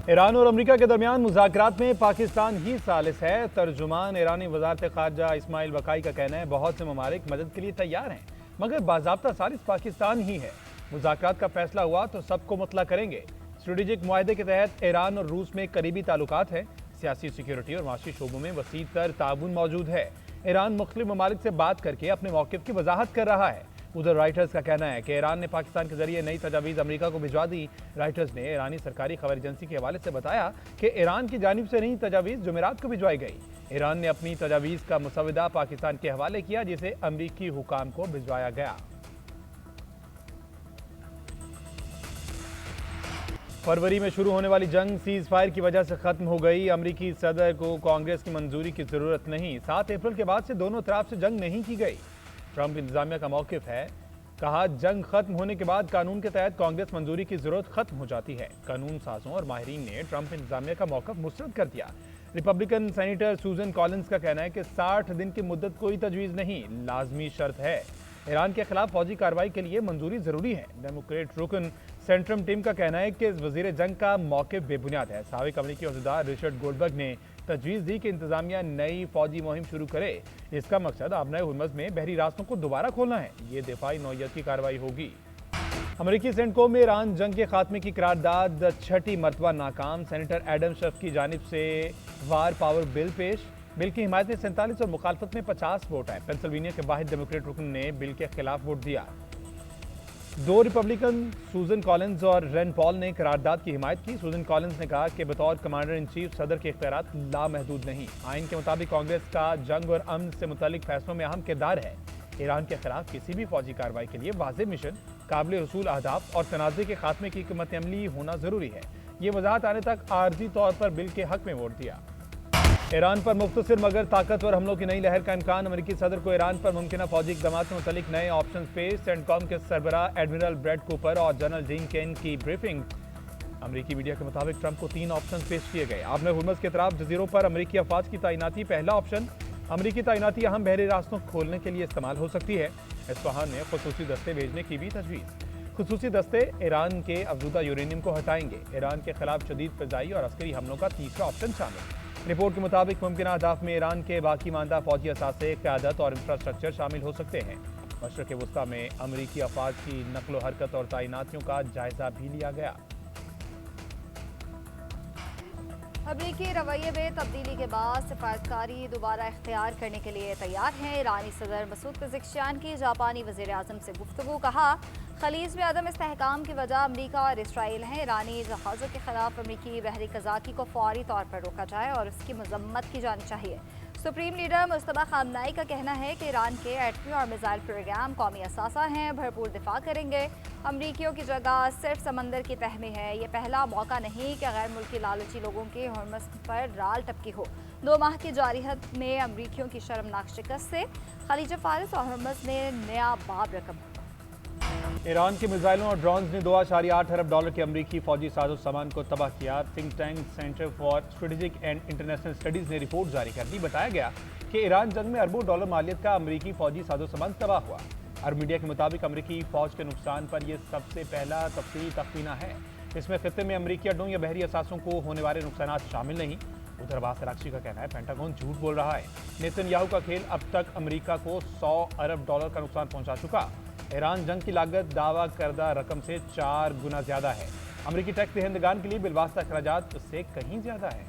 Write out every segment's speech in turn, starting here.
Iran और America के दरमियान मुज़ाकरात में पाकिस्तान ही सालिस है। तर्जुमान ईरानी वज़ारत ख़ारजा इस्माइल वकाई का कहना है बहुत से ममालिक मदद के लिए तैयार हैं, मगर बाज़ाब्ता सालिस पाकिस्तान ही है। मुज़ाकरात का फैसला हुआ तो सबको मुतला करेंगे। स्ट्रेटेजिक मुआहदे के तहत ईरान और रूस में करीबी ताल्लुकात हैं। सियासी, सिक्योरिटी और माशी शोबों में वसी तर ताउन मौजूद है। ईरान मुख्तलिफ ममालिक से बात करके अपने मौक़िफ़ की वजाहत कर रहा है। उधर राइटर्स का कहना है कि ईरान ने पाकिस्तान के जरिए नई तजावीज़ अमेरिका को भिजवा दी। राइटर्स ने ईरानी सरकारी खबर एजेंसी के हवाले से बताया कि ईरान की जानिब से नई तजावीज़ जुमेरात को भिजवाई गई। ईरान ने अपनी तजावीज़ का मुसवदा पाकिस्तान के हवाले किया, जिसे अमरीकी हुकाम को भिजवाया गया। फरवरी में शुरू होने वाली जंग सीज फायर की वजह से खत्म हो गई। अमरीकी सदर को कांग्रेस की मंजूरी की जरूरत नहीं। 7 अप्रैल के बाद से दोनों तरफ से जंग नहीं की गई। ट्रंप इंतजामिया का मौकिफ है, कहा जंग खत्म होने के बाद कानून के तहत कांग्रेस मंजूरी की जरूरत खत्म हो जाती है। कानून साजों और माहिरीन ने ट्रंप इंतजामिया का मौकफ मुस्तरद कर दिया। रिपब्लिकन सेनेटर सूजन कॉलिंस का कहना है कि 60 दिन की मुद्दत कोई तजवीज़ नहीं, लाजमी शर्त है। ईरान के खिलाफ फौजी कार्रवाई के लिए मंजूरी जरूरी है। डेमोक्रेट रुकन सेंट्रम टीम का कहना है कि वजीर जंग का मौक़िफ़ बेबुनियाद है। साबिक अमरीकी अहदेदार रिचर्ड गोल्डबर्ग ने तजवीज़ दी कि इंतजामिया नई फौजी मुहिम शुरू करे। इसका मकसद आबनाए हुर्मुज़ में बहरी रास्तों को दोबारा खोलना है। ये दिफाई नौयत की कार्रवाई होगी। अमरीकी सेनेट में ईरान जंग के खात्मे की करारदाद 6ठी मरतबा नाकाम। सेनेटर एडम शेफ की जानिब से वार पावर बिल पेश। बिल की हिमायत में 47 और मुखालफत में 50 वोट आए। पेंसिल्वेनिया के वाहिद डेमोक्रेट रुकन ने बिल के खिलाफ वोट दिया। 2 रिपब्लिकन सूजन कॉलिंस और रेन पॉल ने करारदाद की हिमायत की। सूजन कॉलिंस ने कहा कि बतौर कमांडर इन चीफ सदर के इख्तियारात लामहदूद नहीं। आइन के मुताबिक कांग्रेस का जंग और अमन से मुतालिक फैसलों में अहम किरदार है। ईरान के खिलाफ किसी भी फौजी कार्रवाई के लिए वाज़ेह मिशन, काबिल हुसूल अहदाफ और तनाज़े के खात्मे की हिकमत अमली होना जरूरी है। ये वजाहत आने तक आर्जी तौर पर बिल के हक में वोट दिया। ईरान पर मुख्तसर मगर ताकतवर हमलों की नई लहर का इम्कान। अमरीकी सदर को ईरान पर मुमकिन फौजी इक़दाम से मुतल्लिक नए ऑप्शन पेश। सेंटकॉम के सरबराह एडमिरल ब्रैड कूपर और जनरल जीन केन की ब्रीफिंग। अमरीकी मीडिया के मुताबिक ट्रंप को 3 ऑप्शन पेश किए गए। आबने हुर्मुज़ के तरफ जजीरों पर अमरीकी अफवाज की तैनाती पहला ऑप्शन। अमरीकी तैनाती अहम बहरी रास्तों खोलने के लिए इस्तेमाल हो सकती है। इस्फहान में खुसूसी दस्ते भेजने की भी तजवीज़। खुसूसी दस्ते ईरान के अफजूदा यूरेनियम को हटाएंगे। ईरान के खिलाफ शदीद फ़िज़ाई और अस्करी हमलों का तीसरा ऑप्शन शामिल। रिपोर्ट के मुताबिक मुमकिन अहदाफ में ईरान के बाकी मानदा फौजी असासे, क़यादत और इंफ्रास्ट्रक्चर शामिल हो सकते हैं। मशरक़ वस्ता में अमरीकी अफवाज की नकलो हरकत और तैनातियों का जायजा भी लिया गया। अमरीकी रवैये में तब्दीली के बाद सिफारतकारी दोबारा इख्तियार करने के लिए तैयार हैं। ईरानी सदर मसूद पेज़ेश्कियान की जापानी वज़ीर आज़म से गुफ्तगू। कहा खलीज में अदम इस्तेहकाम की वजह अमरीका और इसराइल हैं। ईरानी जहाज़ों के खिलाफ अमरीकी बहरी कज़ाकी को फौरी तौर पर रोका जाए और उसकी मजम्मत की जानी चाहिए। सुप्रीम लीडर मुस्तफा खामनाई का कहना है कि ईरान के एटमी और मिसाइल प्रोग्राम कौमी असासा हैं, भरपूर दिफा करेंगे। अमरीकियों की जगह सिर्फ समंदर की तह में है। ये पहला मौका नहीं कि गैर मुल्की लालची लोगों के हुर्मुज़ पर राल टपकी हो। 2 माह की जारियत में अमरीकियों की शर्मनाक शिकस्त से खलीज फारिस और हुर्मुज़ ने नया बाब रकम। ईरान के मिसाइलों और ड्रोन्स ने $2.8 अरब के अमरीकी फौजी साजो सामान को तबाह किया। Think tank centre for strategic and international studies ने रिपोर्ट जारी कर दी। बताया गया कि ईरान जंग में अरबों डॉलर मालियत का अमरीकी फौजी साजो सामान तबाह हुआ। अरब मीडिया के मुताबिक अमरीकी फौज के नुकसान पर यह सबसे पहला तफसीली तख्मीना है। इसमें खित्ते में अमरीकी अड्डों या बहरी असासों को होने वाले नुकसान शामिल नहीं। उधर अब्बास अराग़ची का कहना है पेंटागन झूठ बोल रहा है। नेतन्याहू का खेल अब तक अमरीका को $100 अरब का नुकसान पहुंचा चुका। ईरान जंग की लागत दावा करदा रकम से 4 गुना ज्यादा है। अमरीकी टैक्स दहिंदगान के लिए बिलवास्ता अखराजात उससे कहीं ज्यादा है।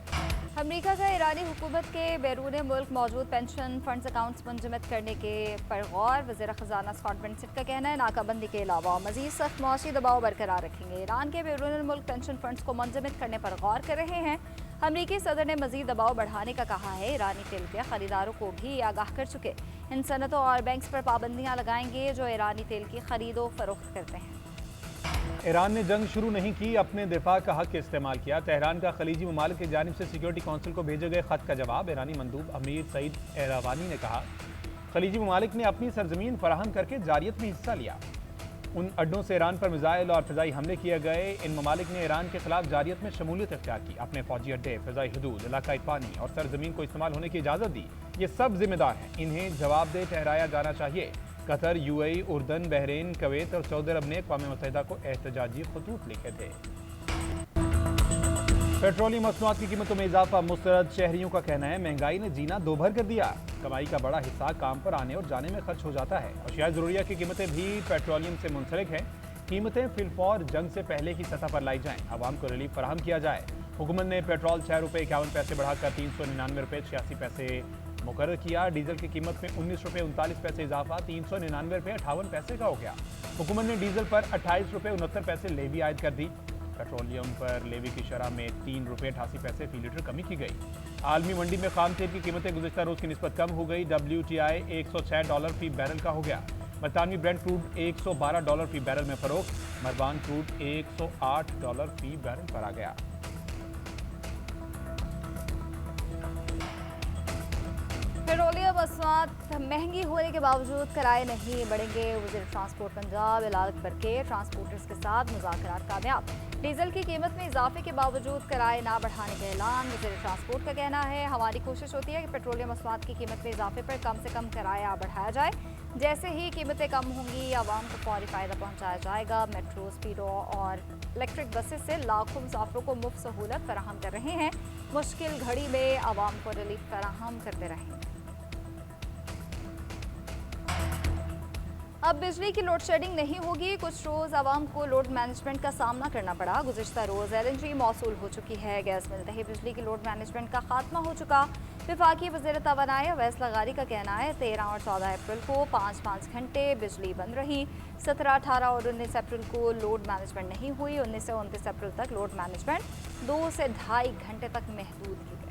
अमरीका का ईरानी हुकूमत के बैरून मुल्क मौजूद पेंशन फंड्स अकाउंट्स मुंजमद करने के पर गौर। वज़ीर ख़जाना स्कॉट बेनेट का कहना है नाकाबंदी के अलावा मज़ीद सख्त मुआशी दबाव बरकरार रखेंगे। ईरान के बैरून मुल्क पेंशन फंड्स को मुंजमद करने पर गौर कर रहे हैं। अमरीकी सदर ने मज़ीद दबाव बढ़ाने का कहा है। ईरानी तेल के खरीदारों को भी आगाह कर चुके इन सनतों और बैंक्स पर पाबंदियां लगाएंगे जो ईरानी तेल की खरीदो फरोख्त करते हैं। ईरान ने जंग शुरू नहीं की, अपने दिफा का हक इस्तेमाल किया। तेहरान का खलीजी ममालिक की जानिब से सिक्योरिटी काउंसिल को भेजे गए खत का जवाब। ईरानी मंदूब अमीर सईद एरावानी ने कहा खलीजी ममालिक ने अपनी सरजमीन फराहम करके जारियत में हिस्सा लिया। उन अड्डों से ईरान पर मिसाइल और फ़िज़ाई हमले किए गए। इन ममालिक ने ईरान के खिलाफ जारियत में शमूलियत इख्तियार की, अपने फौजी अड्डे, फ़िज़ाई हदूद, इलाकाई पानी और सरजमीन को इस्तेमाल होने की इजाज़त दी। ये सब जिम्मेदार हैं, इन्हें जवाबदेह ठहराया जाना चाहिए। कतर, यूएई, उर्दन, बहरीन, कुवैत और सऊदी अरब ने अक़वाम मुत्तहिदा को एहतजाजी खतूत लिखे थे। पेट्रोलियम मसनूआत की कीमतों में इजाफा मुस्तरद। शहरियों का कहना है महंगाई ने जीना दोभर कर दिया। कमाई का बड़ा हिस्सा काम पर आने और जाने में खर्च हो जाता है। अशिया जरूरिया की कीमतें भी पेट्रोलियम से मुंसलिक हैं। कीमतें फिलफौर जंग से पहले की सतह पर लाई जाएं, आवाम को रिलीफ फराहम किया जाए। हुकूमत ने पेट्रोल 6 रुपये 51 पैसे बढ़ाकर 399 रुपये 86 पैसे मुकर्रर किया। डीजल की कीमत में 19 रुपये 39 पैसे इजाफा 399 रुपये 58 पैसे का हो गया। हुकूमत ने डीजल पर 28 रुपये 69 पैसे लेवी आयद कर दी। पेट्रोलियम पर लेवी की शरह में 3 रुपये 88 पैसे फी लीटर कमी की गई। आलमी मंडी में खाम तेल की कीमतें गुज़िश्ता रोज की निस्बत कम हो गई। WTI $106 फी बैरल का हो गया। बरतानवी ब्रेंट क्रूड $112 फी बैरल में फरोख्त। मरबान क्रूड $108 फी बैरल पर आ गया। पेट्रोलियम मसनूआत महंगी होने के बावजूद किराए नहीं बढ़ेंगे। वज़ीर ट्रांसपोर्ट पंजाब बिलाल अकबर के ट्रांसपोर्टर्स के साथ मुज़ाकरात कामयाब। डीजल की कीमत में इजाफे के बावजूद किराए ना बढ़ाने का ऐलान। वज़ीर ट्रांसपोर्ट का कहना है हमारी कोशिश होती है कि पेट्रोलियम मसनूआत की कीमत में इजाफे पर कम से कम किराया बढ़ाया जाए। जैसे ही कीमतें कम होंगी आवाम को फौरी फ़ायदा पहुँचाया जाएगा। मेट्रो, स्पीडो और इलेक्ट्रिक बसेस से लाखों मुसाफिरों को मुफ्त सहूलत फराहम कर रहे हैं। मुश्किल घड़ी में आवाम को रिलीफ फराहम करते रहेंगे। अब बिजली की लोड शेडिंग नहीं होगी। कुछ रोज़ आवाम को लोड मैनेजमेंट का सामना करना पड़ा। गुज़िश्ता रोज़ LNG मौसूल हो चुकी है। गैस मिलते ही बिजली की लोड मैनेजमेंट का खात्मा हो चुका। वफाकी वज़ीर तवानाई अवैस लगारी का कहना है 13 और 14 अप्रैल को 5-5 घंटे बिजली बंद रही। 17, 18 और 19 अप्रैल को लोड मैनेजमेंट नहीं हुई। 19 से 29 अप्रैल तक लोड मैनेजमेंट 2 से ढाई घंटे तक महदूद की गई।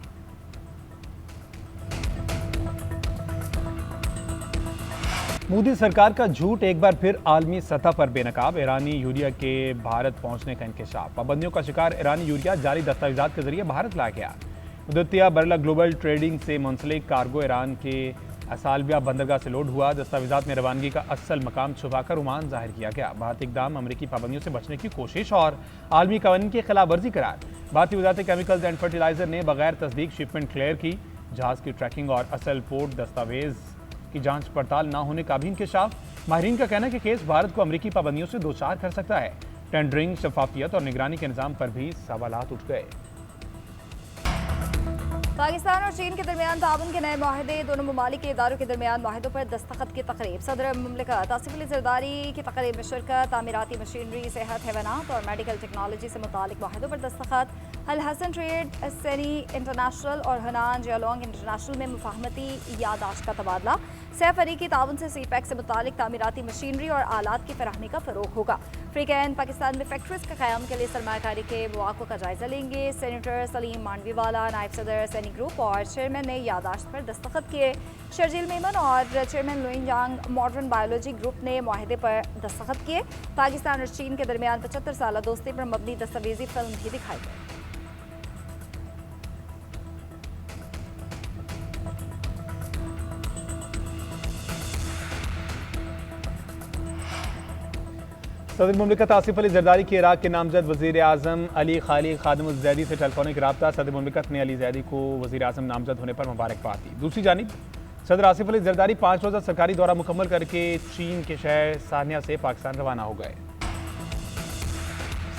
मोदी सरकार का झूठ एक बार फिर आलमी सतह पर बेनकाब। ईरानी यूरिया के भारत पहुंचने का इंकशाफ। पाबंदियों का शिकार ईरानी यूरिया जारी दस्तावेजात के जरिए भारत लाया गया। मुद्दतिया बरला ग्लोबल ट्रेडिंग से मुंसलिक कार्गो ईरान के असालबिया बंदरगाह से लोड हुआ। दस्तावेजात में रवानगी का असल मकाम छुपाकर उमान जाहिर किया गया। भारतीय इकदाम अमरीकी पाबंदियों से बचने की कोशिश और आलमी कानून की खिलाफ वर्जी करार। भारतीय वजारत केमिकल्स एंड फर्टिलाइजर ने बगैर तस्दीक शिपमेंट क्लियर की। जहाज की ट्रैकिंग और असल पोर्ट दस्तावेज की जांच पड़ताल न होने का भी इंकशाफ। माहिरीन का कहना है कि केस भारत को अमरीकी पाबंदियों से दो चार कर सकता है। टेंडरिंग, शफाफियत और निगरानी के निज़ाम पर भी सवालात उठ गए। पाकिस्तान और चीन के दरमियान ताउन के नए माहदे। दोनों ममालिक के इदारों के दरमियान माहदों पर दस्तखत की तकरीब। सदर मुमलिकत आसिफ अली जरदारी की तकरीब में शिरकत। तामीराती मशीनरी, सेहत, हैवानात और मेडिकल टेक्नोलॉजी से मुतालिक माहदों पर दस्तखत। अल हसन ट्रेड सेनी इंटरनेशनल और हनान जियालोंग इंटरनेशनल में मुफाहमती यादाश्त का तबादला। सैफ अली की ताउन से CPEC से मुतालिक तामीराती मशीनरी और आलात की फराहमी का फ़रोग होगा। फ्रीकैन पाकिस्तान में फैक्ट्रीज के क़याम के लिए सरमायाकारी के मौक़ों का जायज़ा लेंगे। सेनेटर सलीम मांडवीवाला, नायब सदर सैनी ग्रुप और चेयरमैन ने यादाश्त पर दस्तखत किए। शर्जील मेमन और चेयरमैन लुइंजांग मॉडर्न बायोलॉजी ग्रुप ने माहदे पर दस्तखत किए। पाकिस्तान और चीन के दरमियान 75 साल दोस्ती पर मबनी दस्तावेजी फिल्म भी दिखाई गई। सदर मुमलिकत आसिफ अली जरदारी की इराक के नामजद वज़ीर आज़म अली खाली खादिम ज़ैदी से टेलीफोनिक रब्ता। सदर मुमलिकत ने अली ज़ैदी को वज़ीर आज़म नामजद होने पर मुबारकबाद दी। दूसरी जानिब सदर आसिफ अली जरदारी 5 रोज़ा सरकारी दौरा मुकम्मल करके चीन के शहर सानिया से पाकिस्तान रवाना हो गए।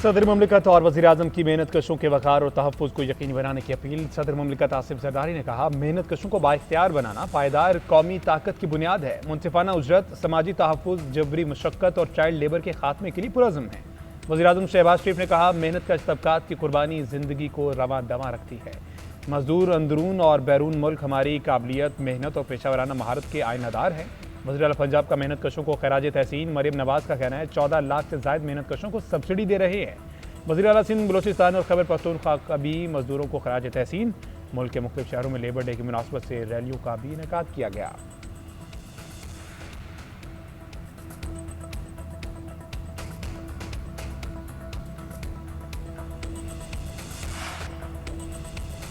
सदर मुमलिकत और वज़ीर आज़म की मेहनत कशों के वक़ार और तहफ़्फ़ुज़ को यकीनी बनाने की अपील। सदर मुमलिकत आसिफ जरदारी ने कहा मेहनत कशों को बाइख्तियार बनाना पायदार कौमी ताकत की बुनियाद है। मुनसिफाना उजरत, समाजी तहफ़्फ़ुज़, जबरी मशक्क़त और चाइल्ड लेबर के खात्मे के लिए पुरज़्म है। वज़ीर आज़म शहबाज शरीफ ने कहा मेहनत कश तबकात की कुर्बानी ज़िंदगी को रवां दवां रखती है। मज़दूर अंदरून और बैरून मुल्क हमारी काबिलियत, मेहनत और पेशावराना महारत के आइनादार हैं। वज़ीर आला पंजाब का मेहनत कशों को खैराज तहसीन। मरियम नवाज़ का कहना है 14 लाख से ज़ायद मेहनत कशों को सब्सिडी दे रहे हैं। वज़ीर आला सिंध, बलोचिस्तान और खैबर पख्तूनख्वा का भी मज़दूरों को खैराज तहसीन। मुल्क के मुख्तलिफ शहरों में लेबर डे की मुनासबत से रैलियों का भी इनेकाद किया गया।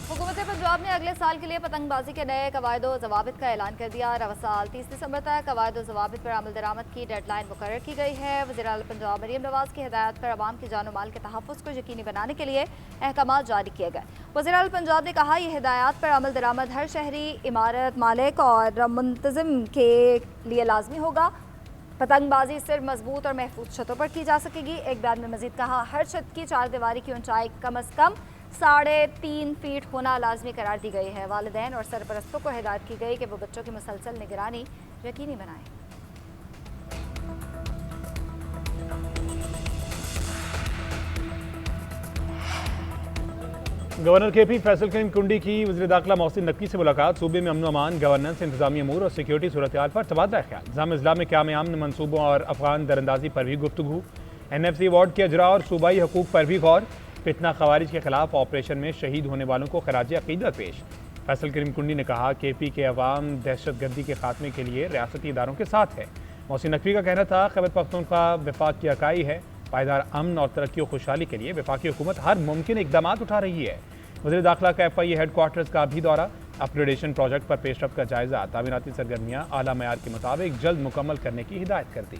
हुकूमत पंजाब ने अगले साल के लिए पतंगबाजी के नए कवायद व ज़वाबित का ऐलान कर दिया। रवा साल 30 दिसंबर तक कवायद व ज़वाबित पर अमल दरामद की डेडलाइन मुकर्रर की गई है। वज़ीर आला पंजाब मरियम नवाज़ की हिदायत पर अवाम की जान माल के तहफ़्फ़ुज़ को यकीनी बनाने के लिए अहकाम जारी किए गए। वज़ीर आला पंजाब ने कहा यह हिदायत पर अमल दरामद हर शहरी, इमारत मालिक और मुंतज़िम के लिए लाजमी होगा। पतंगबाजी सिर्फ मजबूत और महफूज छतों पर की जा सकेगी। एक बयान में मजीद कहा हर छत की 4 दीवारी की ऊंचाई कम अज़ कम 3.5 फीट होना लाजमी करार दी गई है। वालिदैन और सरपरस्तों को हिदायत की गई कि वो बच्चों की मुसलसल निगरानी यकीनी बनाएं। गवर्नर केपी फैसल करीम कुंडी की वज़ीर दाखिला मोहसिन नकवी से मुलाकात। सूबे में अमन अमान, गवर्नेंस, इंतजामी अमूर और सिक्योरिटी सूरत हाल पर तबादला ख्याल। निज़ाम इस्लाम में क़याम अमन मनसूबों और अफगान दरअंदाजी पर भी गुफ्तगू। NFC वार्ड के अजरा और सूबाई हकूक़ पर भी गौर। फितना खवारिज के खिलाफ ऑपरेशन में शहीद होने वालों को खराज अक़ीदत पेश। फैसल करीम कुंडी ने कहा KP के अवाम दहशत गर्दी के खात्मे के लिए रियासती इदारों के साथ है। मोहसिन नकवी का कहना था खैबर पख्तूनख्वा वफाक की इकाई है। पायदार अमन और तरक्की और खुशहाली के लिए वफाकी हुकूमत हर मुमकिन इकदाम उठा रही है। वज़ीर दाखिला का FIA हेडक्वार्टर्स का भी दौरा। अपग्रेडेशन प्रोजेक्ट पर पेशरफ्त का जायजा। तामीराती सरगर्मियाँ आला मयार के मुताबिक जल्द मुकम्मल करने की हिदायत कर दी।